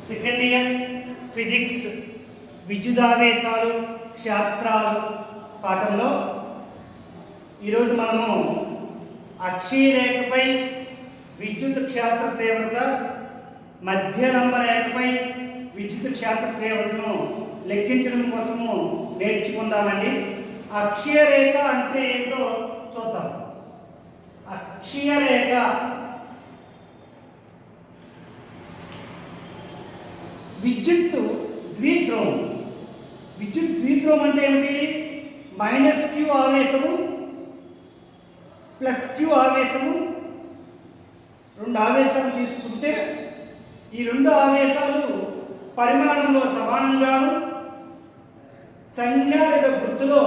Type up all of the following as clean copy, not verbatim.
Second year physics విద్యుదావేశాలు క్షేత్రాలు పాఠంలో ఈరోజు మనము అక్షీరేఖపై విద్యుత్ క్షేత్ర తీవ్రత, మధ్యలంబ రేఖపై విద్యుత్ క్షేత్ర తీవ్రతను లెక్కించడం కోసము నేర్చుకుందామండి. అక్షీయ రేఖ అంటే ఏంటో చూద్దాం. అక్షీయ రేఖ విద్యుత్ ద్విధ్రువం. విద్యుత్ ద్విధ్రువం అంటే ఏమిటి? -q ఆవేశము +q ఆవేశము, రెండు ఆవేశాలు తీసుకుంటే ఈ రెండు ఆవేశాలు పరిమాణంలో సమానంగాను సంజ్ఞ లేదా గుర్తులో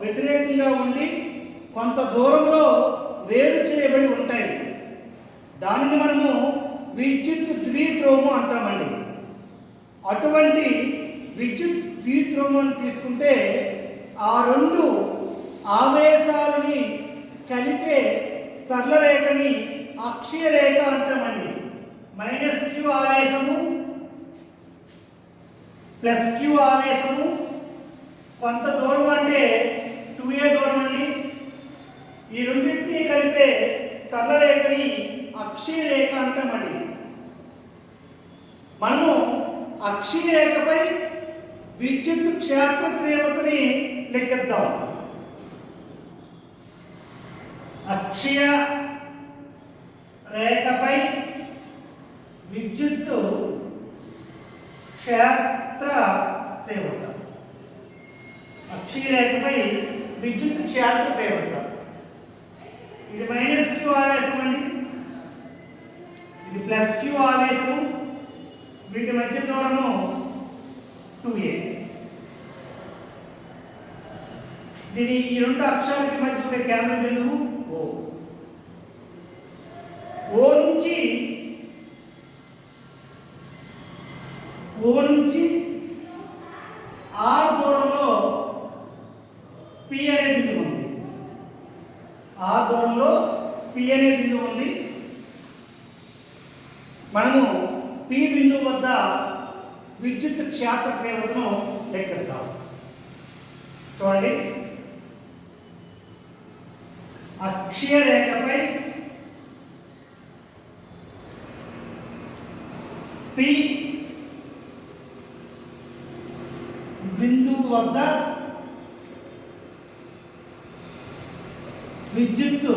వ్యతిరేకంగా ఉండి కొంత దూరంలో వేరు చేయబడి ఉంటాయి. దానిని మనము విద్యుత్ ద్విధ్రువము అంటామండి. అటువంటి విద్యుత్ ద్విధ్రువం తీసుకుంటే ఆ రెండు ఆవేశాలని కలిపే సరళ రేఖని అక్షీయ రేఖ అంటామండి. -q ఆవేశము +q ఆవేశము, కొంత దూరం అంటే 2a దూరం అండి. ఈ రెండింటినీ కలిపే సరళ రేఖని అక్షీయ రేఖ అంటామండి. మనము అక్షీయ రేఖపై విద్యుత్ క్షేత్ర తీవ్రతని లెక్కిద్దాం. అక్షీయ రేఖపై విద్యుత్ క్షేత్ర తీవ్రత. అక్షీయ రేఖపై విద్యుత్ క్షేత్ర తీవ్రత. ఇది -q ఆవేశం అండి, ఇది +q ఆవేశము. వీటి మధ్య దూరము 2a. దీని ఈ రెండు అక్షరాలకి మధ్య ఉండే కేంద్ర బిందువు O. O నుంచి R దూరంలో P అనే బిందువు ఉంది. R దూరంలో P అనే బిందువు ఉంది. మనము P బిందువు వద్ద విద్యుత్ క్షేత్ర తీవ్రతను లెక్కిద్దాం. చూడండి, అక్షీయ రేఖపై P బిందువు వద్ద విద్యుత్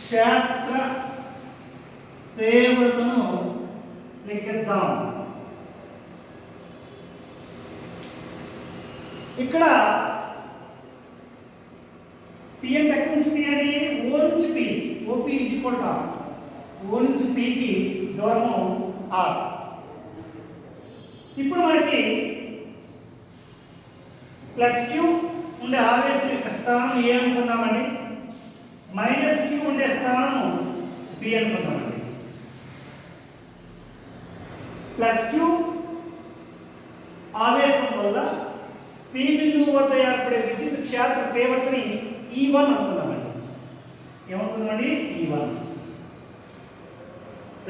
క్షేత్ర తీవ్రతను లెక్కిద్దాం. ఇక్కడ P అంటే ఎక్కడి నుంచి P అని? O నుంచి P. OP = O నుంచి P కి దూరము R. ఇప్పుడు మనకి +q ఉండే ఆవేశం యొక్క స్థానం A అనుకున్నామండి, -q ఉండే స్థానం B అనుకున్నామండి. +q ఆవేశం వల్ల P బిందువు వద్ద ఏర్పడే విద్యుత్ క్షేత్ర తీవ్రతని E1 అనుకున్నామండి. ఏమనుకున్నామండి? E1 +q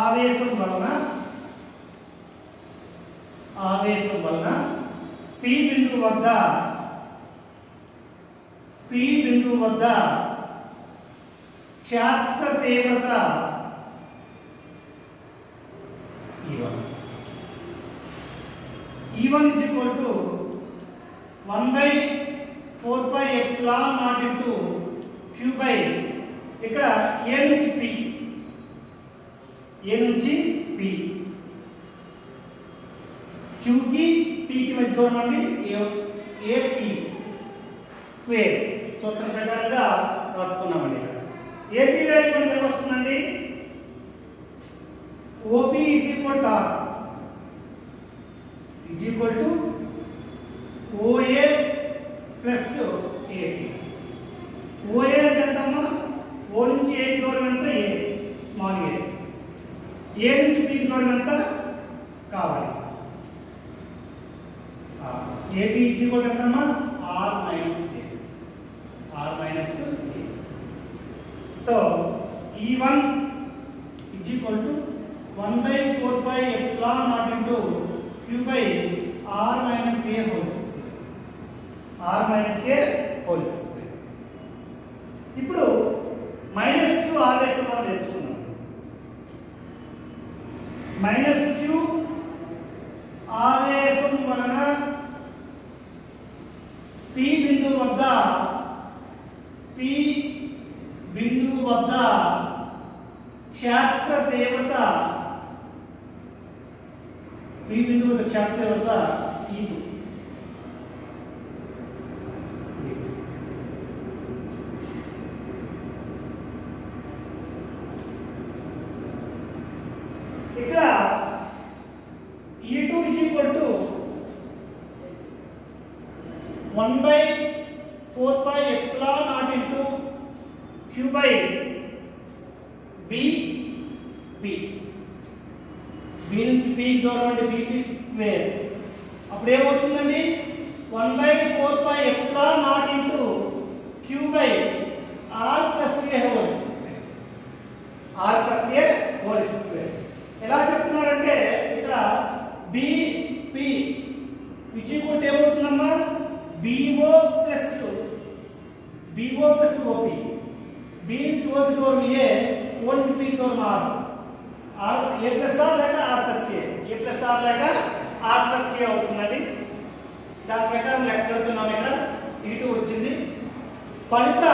ఆవేశం వలన P బిందువు వద్ద క్షేత్ర తీవ్రత E1 = 1/4πε0 q ఇక్కడ A నుంచి P, Q కి P కి మధ్య దూరం అండి AP స్క్వేర్. సూత్రం ప్రకారంగా రాసుకున్నామండి. AP వాల్యూ మనకి వస్తుందండి. OP = R OA + AP. OA అంటే ఎంతమ్మా? O నుంచి A కి దూరం ఎంత? A, small a. A నుంచి B కి దూరం ఎంత కావాలి? AB ఎంతమ్మా? R - A. So E1 = equal to 1 by 4 pi epsilon naught into q by r minus a whole square. r minus a whole square. ఇప్పుడు మైనస్ q ఆవేశం మనం నేర్చుకున్నాం. మైనస్ q ఆవేశం వలన p బిందువు వద్ద క్షేత్ర తీవ్రత p బిందువు వద్ద క్షేత్ర తీవ్రత E2. ఇక్కడ E2 is equal to 1 by 4 pi epsilon naught into q by b నుంచి p దూరం అంటే bp స్క్వేర్. అప్పుడు ఏమవుతుందండి? 1 by 4 pi epsilon naught into q by r plus a whole square. r plus a whole square. ఎలా చెప్తున్నారంటే ఇక్కడ bp which equal to ఏమవుతుందమ్మా? bo plus op. b నుంచి o దూరం a, o నుంచి p దూరం r. a plus r లేక r plus a. a plus r లేక r plus a అవుతుందండి. దాని ప్రకారం లెక్క పెడుతున్నాం. ఇక్కడ E2 వచ్చింది. ఫలిత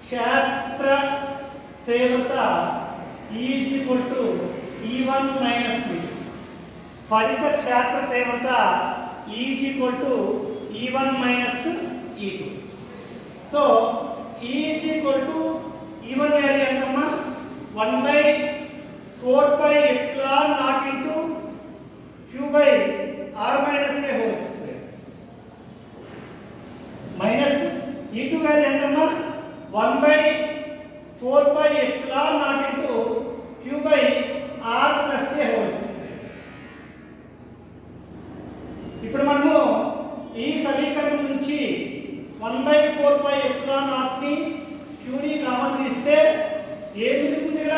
క్షేత్ర తీవ్రత E is equal to E1 minus V. ఫలిత క్షేత్ర తీవ్రత E is equal to E1 minus E2. So E is equal to E1 value ఎంతమ్మా? 1 by 4 pi epsilon naught into q by r minus a whole square. Minus E2 value ఎంతమ్మా? 1 by 4 pi epsilon naught into q by r plus a whole square. ఇప్పుడు మనము ఈ సమీకరణం నుంచి 1 by 4 pi epsilon naught ని q ని common తీస్తే ఏం మిగులుతుంది? ఇక్కడ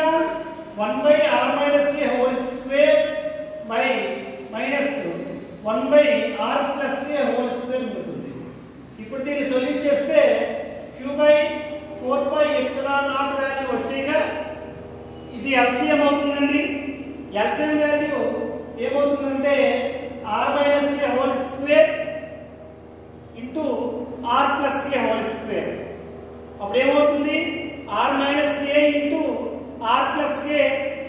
1 by r minus a whole square by minus 1 by r plus a whole square మిగులుతుంది. ఇప్పుడు దీన్ని సొల్యూట్ చేస్తే q by 4 pi epsilon naught value వచ్చేగా ఇది LCM అవుతుందండి. LCM వాల్యూ ఏమవుతుందంటే r minus a whole square into r plus a whole square. అప్పుడు ఏమవుతుంది? r minus a into r plus a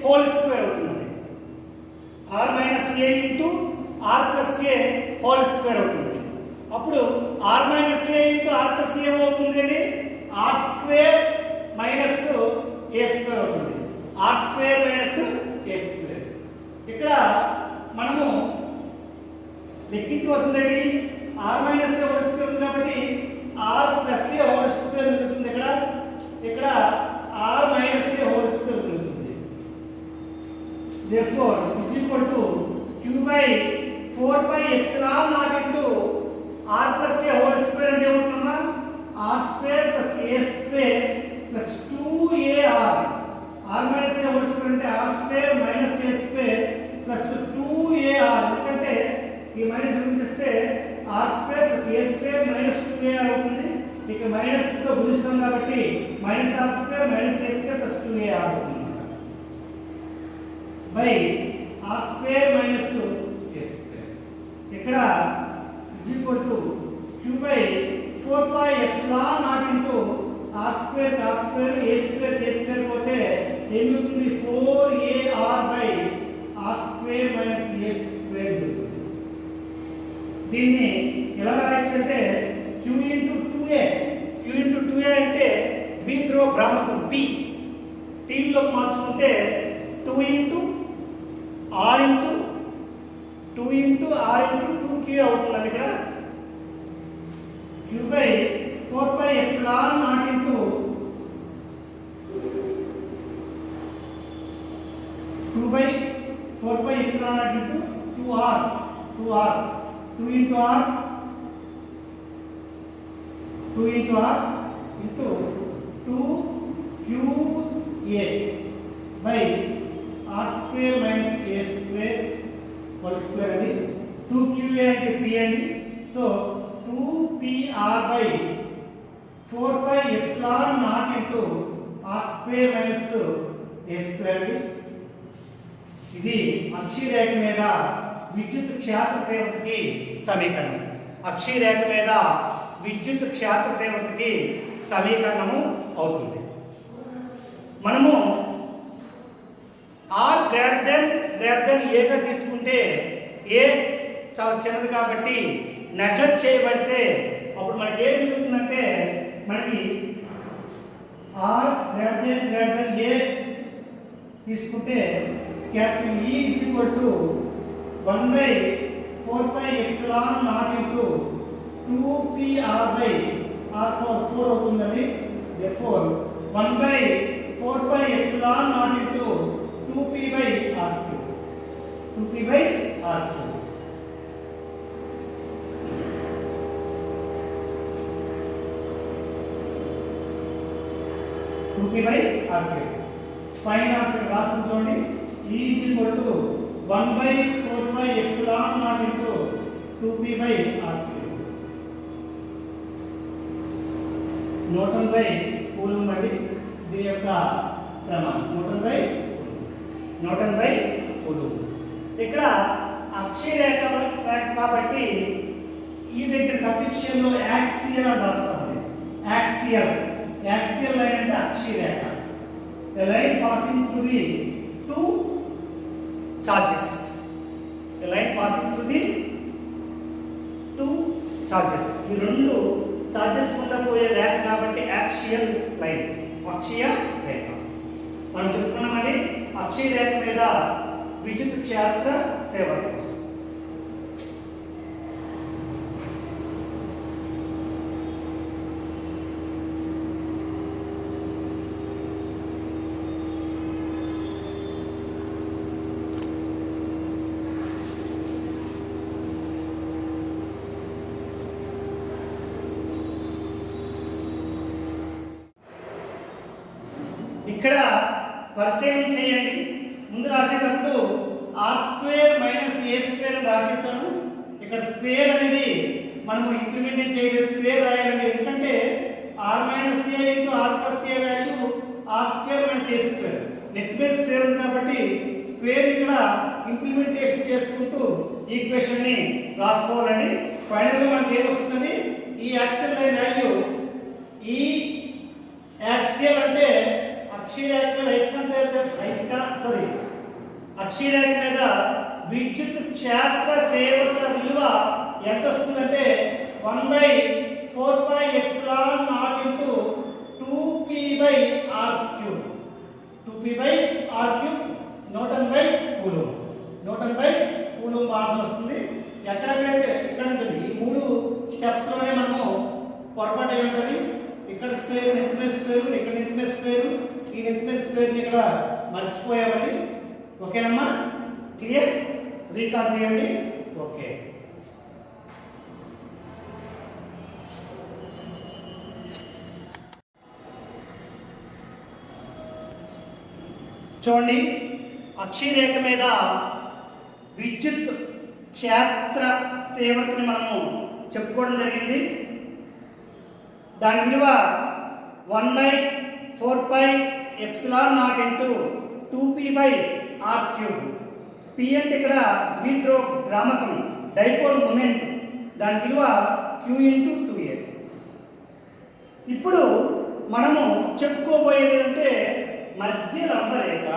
whole square అవుతుంది. r minus a into r plus a whole square అవుతుంది. అప్పుడు r minus a into r plus a ఏమవుతుందండి? r square minus a square అవుతుంది. r square minus a square. ఇక్కడ మనము లెక్కించవలసిందండి r minus a whole square ఉంది కాబట్టి r plus a whole square మిగులుతుంది. ఇక్కడ r minus a whole square మిగులుతుంది. therefore is equal to q by 4 pi epsilon naught into r plus a whole square అంటే ఏమవుతుందమ్మా? r square plus a square plus 2ar. r minus a whole square అంటే r square minus a square plus 2ar. ఎందుకంటే ఈ minus గుణిస్తే r square plus a square minus 2ar అవుతుంది. ఇక minus తో గుణిస్తాం కాబట్టి minus r square minus a square plus 2ar అవుతుంది. By r square minus a square. ఇక్కడ is equal to q by 4 pi epsilon naught into r square cos square a square k square పోతే ఏం మిగులుతుంది? 4ar by r square minus a square మిగులుతుంది. దీన్ని ఎలా రాయొచ్చు అంటే q into 2a. q into 2a అంటే b ధ్రువ భ్రామకం p. t లో మార్చుకుంటే 2 into r into 2 into r into 2q అవుతుంది. ఇక్కడ q by 4 pi epsilon naught into 2 by 4 pi epsilon naught into 2r 2 into r 2 into r into 2q QA by R square minus A square whole square అండి 2QA అంటే P అండి so 2PR by 4 pi epsilon naught into R square minus A square అండి ఇది అక్షీరేఖ మీద విద్యుత్ క్షేత్ర తీవ్రతకి సమీకరణం అక్షీరేఖ మీద విద్యుత్ క్షేత్ర తీవ్రతకి సమీకరణము అవుతుంది మనము R గ్రేటర్ దెన్ A గా తీసుకుంటే A చాలా చిన్నది కాబట్టి నెగ్లెక్ట్ చేయబడితే అప్పుడు మనకి ఏం జరుగుతుందంటే మనకి R గ్రేటర్ దెన్ A తీసుకుంటే capital E is equal to 1 by 4 pi epsilon naught into 2PR by R power 4 అవుతుందండి therefore 1 by 4 pi epsilon naught into 2P by R cube 2P by R cube by R cube fine answer రాసుకుని చూడండి E is equal to 1 by 4 pi epsilon naught into 2P by R cube Newton by coulomb అండి దీని యొక్క ప్రమాణం Newton by coulomb ఇక్కడ అక్షీరేఖ కాబట్టి ఈ దగ్గర సఫిక్షన్ లో యాక్సియల్ అని రాస్తామండి యాక్సియల్ లైన్ అంటే అక్షీరేఖ a line passing through the two charges ఈ రెండు చార్జెస్ గుండా పోయే రేఖ కాబట్టి యాక్సియల్ లైన్ అక్షీయ రేఖ మనం చెప్పుకున్నామని అక్షీయ రేఖ మీద విద్యుత్ క్షేత్ర తీవ్రత ఇక్కడ పరిశీలన చేయండి ముందు రాసేటప్పుడు R square minus A square అని రాసేసాను ఇక్కడ స్క్వేర్ అనేది మనము ఇంప్లిమెంట్ చేయలేదు స్క్వేర్ రాయాలండి ఎందుకంటే R minus A into R plus A value R square minus A square net by square ఉంది కాబట్టి స్క్వేర్ ఇక్కడ ఇంప్లిమెంటేషన్ చేసుకుంటూ ఈక్వేషన్ ని రాసుకోవాలండి ఫైనల్ గా మనకి ఏం వస్తుంది ఈ యాక్సియల్ లైన్ వాల్యూ ఈ యాక్సియల్ అంటే అక్షీరేఖ మీద విద్యుత్ క్షేత్ర తీవ్రత విలువ ఎంత వస్తుందంటే 1 by 4 pi epsilon naught into 2P by R cube Newton by coulomb answer వస్తుంది ఎక్కడైతే ఇక్కడ నుంచి ఈ మూడు స్టెప్స్ లోనే మనము పొరపాటు అయి ఉంటుంది ఇక్కడ స్క్వేర్ నెత్తిమే స్క్వేర్ ఇక్కడ నెత్తిమే స్క్వేర్ ఈ నెత్తిమే స్క్వేర్ ని ఇక్కడ మర్చిపోయామని ఓకేనమ్మా క్లియర్ రీకాల్ చేయండి ఓకే చూడండి అక్షీరేఖ మీద విద్యుత్ క్షేత్ర తీవ్రతని మనము చెప్పుకోవడం జరిగింది దాని విలువ 1 by 4 pi epsilon naught into 2P by R cube P అంటే ఇక్కడ ద్విధ్రువ భ్రామకం డైపోల్ మూమెంట్ దాని విలువ Q into 2A ఇప్పుడు మనము చెప్పుకోబోయేది అంటే మధ్య లంబరేఖ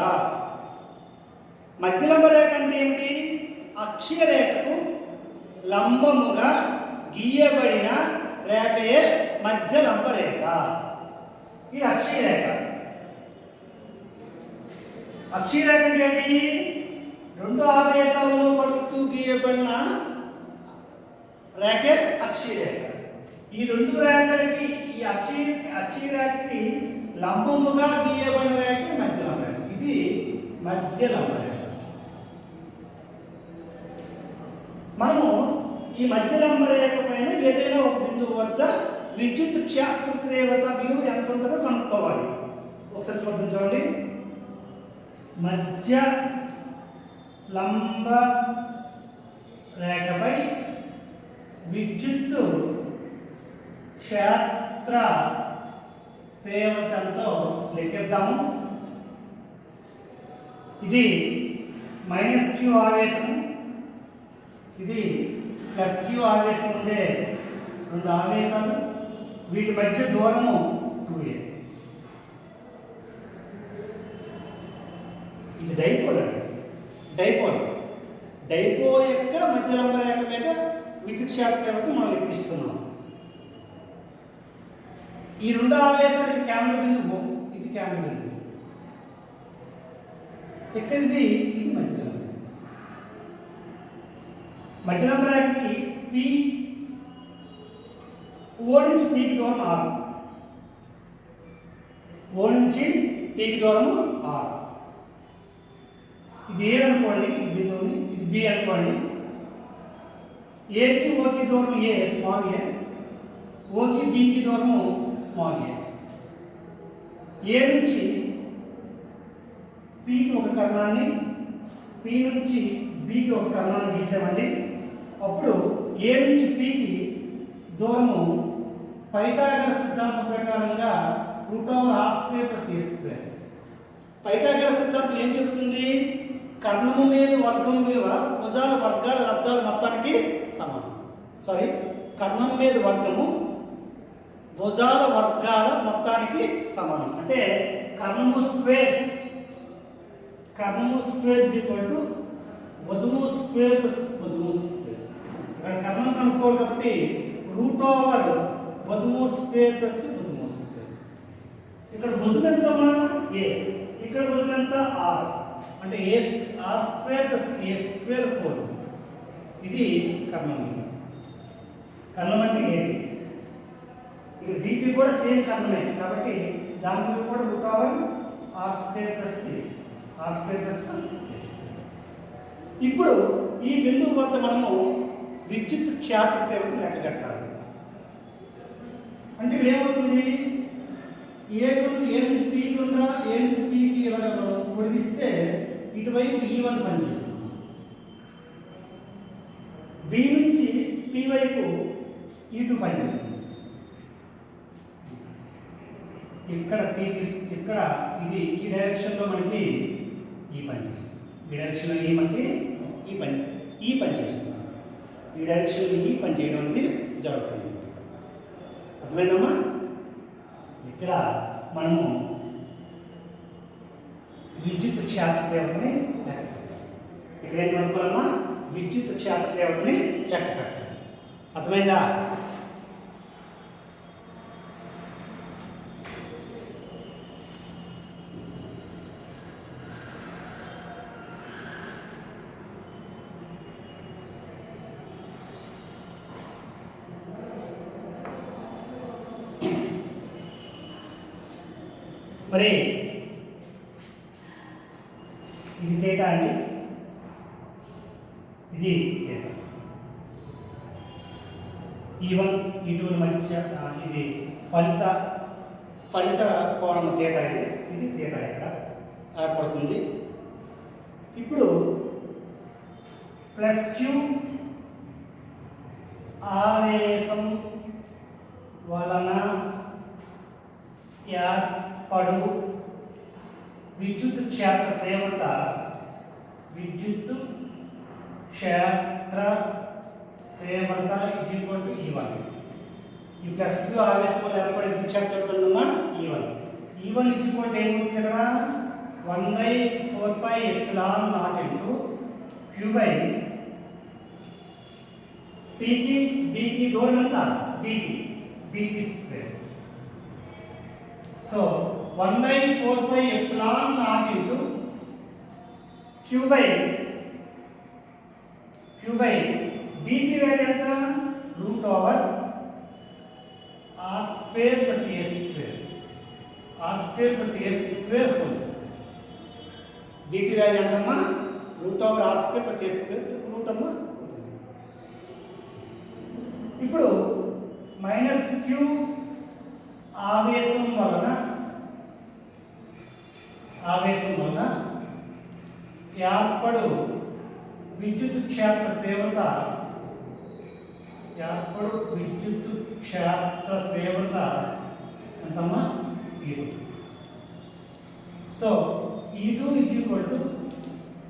అంటే ఏమిటి అక్షీయ రేఖకు లంబముగా గీయబడిన రేఖయే మధ్య లంబరేఖ ఈ అక్షీరేఖ అంటే ఏంటి రెండు ఆవేశాలను కలుపుతూ గీయబడిన రేఖే అక్షీరేఖ ఈ రెండు రేఖలకి ఈ అక్షీరేఖకి లంబముగా గీయబడిన రేఖ మధ్య లంబరేఖ ఇది మధ్య లంబరేఖ మనము ఈ మధ్య లంబరేఖ పైన ఏదైనా ఒక బిందువు వద్ద విద్యుత్ క్షేత్ర తీవ్రత విలువ ఎంత ఉంటుందో కనుక్కోవాలి ఒకసారి చూడండి. మధ్య లంబ రేఖపై విద్యుత్తు క్షేత్ర తీవ్రతతో లెక్కిద్దాము. ఇది -q ఆవేశం, ఇది +q ఆవేశం ఉండే రెండు ఆవేశాలు. వీటి మధ్య దూరము 2a. ఇది డైపోల్ అండి. డైపోల్ యొక్క మధ్యలంబ రేఖ మీద విద్యుత్ క్షేత్ర తీవ్రత మనం లెక్కిస్తున్నాం. ఈ రెండు ఆవేశాలకి కేంద్ర బిందువు, ఇది కేంద్ర బిందువు. ఇక్కడ ఇది మధ్యలంబ రేఖకి P O నుంచి P కి దూరం 6. O నుంచి P కి దూరం 6. ఇది A అనుకోండి, ఈ బిందువుని, ఇది B అనుకోండి. A కి O కి దూరం A, స్మాల్ a. O కి B కి దూరం స్మాల్ a. A నుంచి P కి ఒక కర్ణాన్ని, P నుంచి B కి ఒక కర్ణాన్ని గీసామండి. అప్పుడు A నుంచి P కి దూరము పైథాగరస్ సిద్ధాంతం ప్రకారంగా √r² + a². పైథాగరస్ సిద్ధాంతం ఏం చెప్తుంది? కర్ణము మీద వర్గం విలువ భుజాల వర్గాల లబ్ధాల మొత్తానికి సమానం. కర్ణం మీద వర్గము భుజాల వర్గాల మొత్తానికి సమానం. అంటే కర్ణము స్క్వేర్ భుజము స్క్వేర్ + భుజము స్క్వేర్. ఇక్కడ కర్ణం కనుక్కోవాలి కాబట్టి √భుజము స్క్వేర్ + భుజము స్క్వేర్. ఇక్కడ భుజం ఎంత? a. ఇక్కడ భుజం ఎంత? r. అంటే r² + a². ఇది కర్ణం. కర్ణం అంటే a. ఇక్కడ dp కూడా సేమ్ కర్ణమే కాబట్టి దాని మీద కూడా √r² + a². ఇప్పుడు ఈ బిందువు వద్ద మనము విద్యుత్ క్షేత్ర తీవ్రత లెక్క కట్టాలి. అంటే ఇక్కడ ఏమవుతుంది? ఏ నుంచి పీకి ఉందా, ఏ నుంచి పీకి ఇలా పొడిగిస్తే ఇటువైపు E1 పనిచేస్తుంది, బి నుంచి పి వైపు E2 పనిచేస్తుంది. ఇక్కడ పి ఇక్కడ ఇది ఈ డైరెక్షన్లో మనకి ఈ పనిచేస్తుంది. ఈ డైరెక్షన్లో మనకి ఈ పని చేస్తుంది. ఈ డైరెక్షన్లో ఈ పని చేయడం అనేది జరుగుతుంది. అర్థమైందమ్మా? ఇక్కడ మనము విద్యుత్ క్షేత్ర తీవ్రతని లెక్క కట్టాలి. ఇక్కడ ఏం కనుక్కోవాలమ్మా? విద్యుత్ క్షేత్ర తీవ్రతని లెక్క కట్టాలి. అర్థమైందా? మరి ఇది θ అండి, ఇది θ. E1 E2 మధ్య ఇది ఫలిత కోణం θ. ఇది θ ఇక్కడ ఏర్పడుతుంది. ఇప్పుడు +q ఆవేశం వలన ఏర్పడు విద్యుత్ క్షేత్ర తీవ్రత E1. ఈ +q ఆవేశం వల్ల ఏర్పడే విద్యుత్ క్షేత్ర తీవ్రత E1. E1 ఏమవుతుంది? ఇక్కడ 1/4πε0 q/p కి b కి దూరం ఎంత? bp². సో 1/4πε0 q/bp వాల్యూ ఎంత? √r² + a². bp వాల్యూ ఎంతమ్మా? √r² + a². రూటమ్మా. ఇప్పుడు -q ఆవేశం వలన ఆవేశం వలన ఏర్పడు విద్యుత్ క్షేత్ర తీవ్రత ఎంతమ్మా E2. So E2 is equal to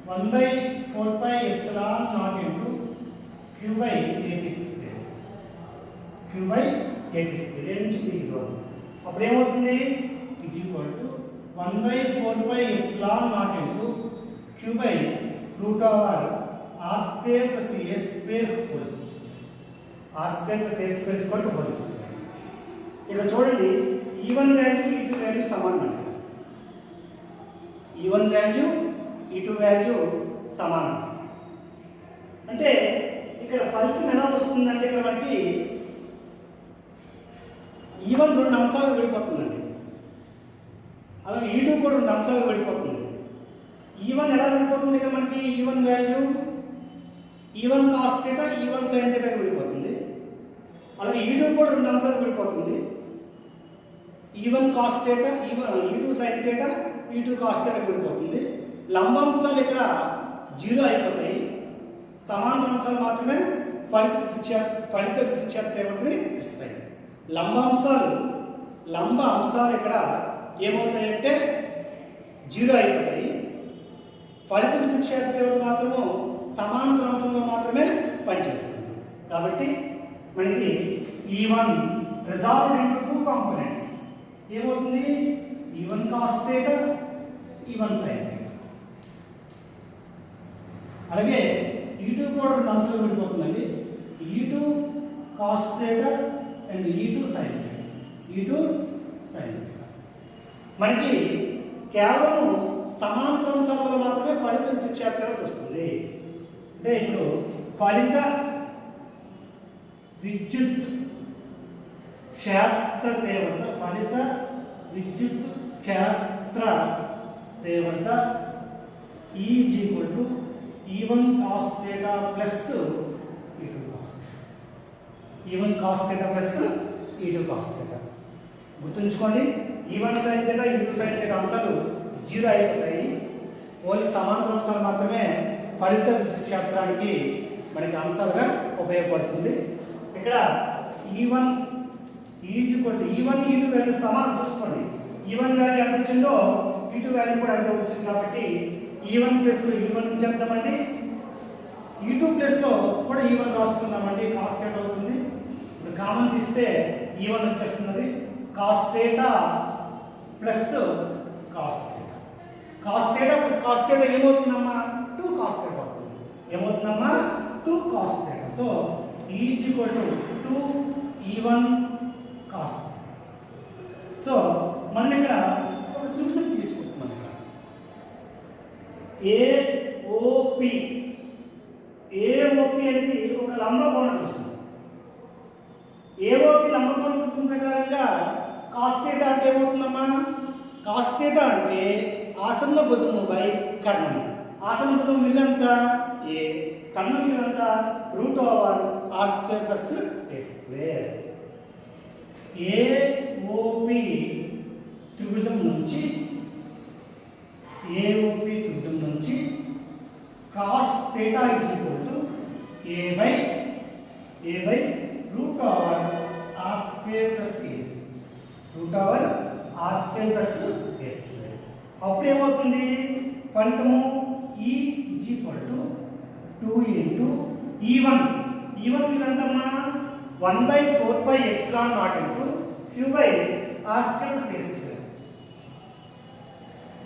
1/4πε0 into Q by AP square. Q by AP square. ఏ నుంచి B2 అప్పుడు ఏమవుతుంది is equal to 1/4πε0 into Q by root over R square plus A square whole square. R square plus A square is equal to whole square. ఇక్కడ చూడండి E1 value E2 value సమానం. E1 value E2 value సమానం అంటే ఇక్కడ ఫలితం ఎలా వస్తుందంటే ఇక్కడ మనకి E1 రెండు అంశాలు విడిపోతుందండి, అలాగే E2 కూడా రెండు అంశాలు విడిపోతుంది. E1 ఎలా విడిపోతుంది ఇక్కడ మనకి E1 value E1 cos θ E1 sin θ విడిపోతుంది, అలాగే E2 కూడా రెండు అంశాలు విడిపోతుంది. E1 cos θ E2 sin θ E2 cos θ విడిపోతుంది. లంబాంశాలు ఇక్కడ 0 అయిపోతాయి, సమాంతర అంశాలు మాత్రమే ఫలిత విద్యుత్ తీవ్రతని ఇస్తాయి. లంబ అంశాలు ఇక్కడ ఏమవుతాయంటే 0 అయిపోతాయి, ఫలిత విద్యుత్ తీవ్రత మాత్రము సమాంతర అంశంలో మాత్రమే పనిచేస్తుంది. కాబట్టి మనకి E1 రిజాల్వ్డ్ ఇంటూ 2 కాంపోనెంట్స్ ఏమవుతుంది E1 cos θ E1 sin θ. అలాగే E2 కూడా రెండు అంశాలు విడిపోతుందండి, E2 cos θ and E2 sin θ. మనకి కేవలం సమాంతర అంశాలలో మాత్రమే ఫలిత విద్యుత్ తీవ్రత వస్తుంది. అంటే ఇప్పుడు ఫలిత విద్యుత్ క్షేత్ర తీవ్రత E is equal to E1 cos θ plus E2 cos θ. E1 cos θ plus E2 cos θ. గుర్తుంచుకోండి, E1 sin θ E2 sin θ అంశాలు 0 అయిపోతాయి, ఓన్లీ సమాంతర అంశాలు మాత్రమే ఫలిత విద్యుత్ క్షేత్రానికి మనకి అంశాలుగా ఉపయోగపడుతుంది. ఇక్కడ E1 E2 వాల్యూ సమానం చూసుకోండి. E1 వాల్యూ ఎంత వచ్చిందో E2 వాల్యూ కూడా అంతే వచ్చింది. కాబట్టి E1 ప్లస్ E1 నుంచి చెప్తామండి, E2 ప్లస్ లో కూడా E1 రాసుకుందామండి. కాస్ θ అవుతుంది, ఇప్పుడు కామన్ తీస్తే E1 వచ్చేస్తున్నది. Cos θ plus cos θ plus cos θ ఏమవుతుందమ్మా 2 కాస్ θ అవుతుంది. ఏమవుతుందమ్మా 2 cos θ. So E is equal to 2 E1 cos θ. So మనం ఇక్కడ ఒక త్రిభుజం తీసుకుంటున్నాం. ఇక్కడ AOP అనేది ఒక లంబకోణ త్రిభుజం. AOP లంబకోణ త్రిభుజం ప్రకారంగా cos θ అంటే ఏమవుతుందమ్మా, cos θ అంటే ఆసన్న భుజము బై కర్ణము. ఆసన్న భుజం విలువ ఎంత A, కర్ణం విలువ ఎంత root over R square plus A square. AOP త్రిభుజం నుంచి cos θ is equal to A by root over R square plus A square. అప్పుడు ఏమవుతుంది ఫలితము E is equal to 2 into E1 విలువ ఎంతమ్మా 1/4πε0 into Q by R square plus A square.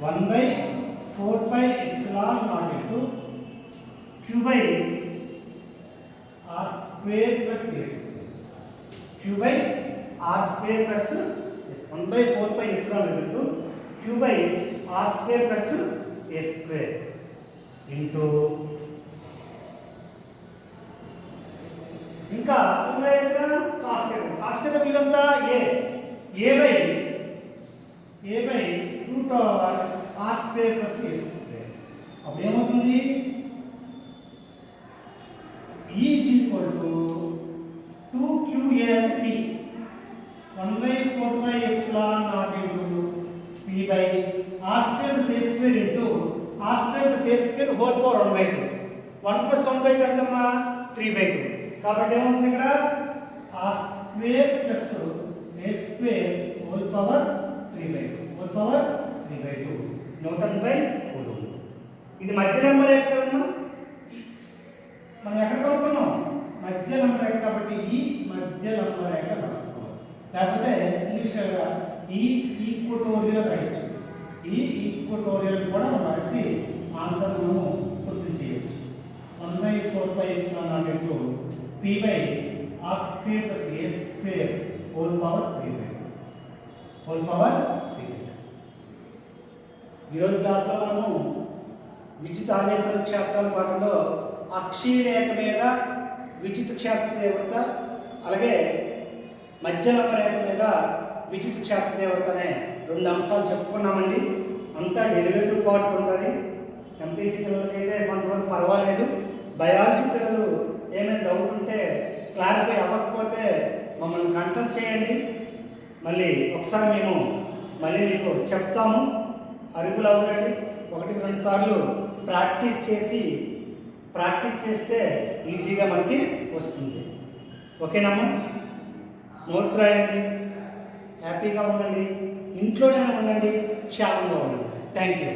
1/4πε0 into Q by R square plus A square. Q by R square plus 1/4πε0 into Q by R square plus A square into ఇంకా cos θ విలువ ఎంత A by root over R square plus A square. అప్పుడు ఏమవుతుంది E is equal to 2QA అంటే P 1/4πε0 into P by R square plus A A square whole power 1/2. 1 + 1/2 ఎంతమ్మా 3/2. కాబట్టి ఏమవుతుంది ఇక్కడ ఆ square plus A square whole power 3/2 Newton by coulomb. ఇది మధ్య నెంబర్ రేఖ కదమ్మా, మనం ఎక్కడ కనుక్కున్నాం మధ్య నెంబర్ రేఖ, కాబట్టి ఈ మధ్య నెంబర్ రేఖ రాసుకోవాలి. లేకపోతే ఇంగ్లీష్గా ఈ ఈక్వటోరియల్ రాయొచ్చు. ఈ ఈక్వటోరియల్ కూడా రాసి ఆన్సర్ మనము పూర్తి చేయొచ్చు. 1/4πε0 p/r స్క్వేర్ ప్లస్ ఏ స్క్వేర్ హోల్ పవర్ 3/2. ఈరోజు క్లాస్లో మనము విద్యుత్ ఆవేశ క్షేత్రాల పాఠంలో అక్షీయ రేఖ మీద విద్యుత్ క్షేత్ర తీవ్రత, అలాగే మధ్య లంబ రేఖ మీద విద్యుత్ క్షేత్ర తీవ్రత అనే 2 అంశాలు చెప్పుకున్నామండి. అంతా డెరివేటివ్ పార్ట్ ఉంటుంది. ఎంపీసీ పిల్లలకైతే కొంతవరకు పర్వాలేదు. బయాలజీ పిల్లలు ఏమైనా డౌట్ ఉంటే క్లారిఫై అవ్వకపోతే మమ్మల్ని కన్సల్ట్ చేయండి. మళ్ళీ ఒకసారి మేము మళ్ళీ మీకు చెప్తాము. అరుగులు అవ్వండి. 1-2 సార్లు ప్రాక్టీస్ చేస్తే ఈజీగా మనకి వస్తుంది. ఓకేనమ్మా? నోట్స్ రాయండి, హ్యాపీగా ఉండండి, ఇంట్లోనే ఉండండి, క్షేమంగా ఉండండి. Thank you.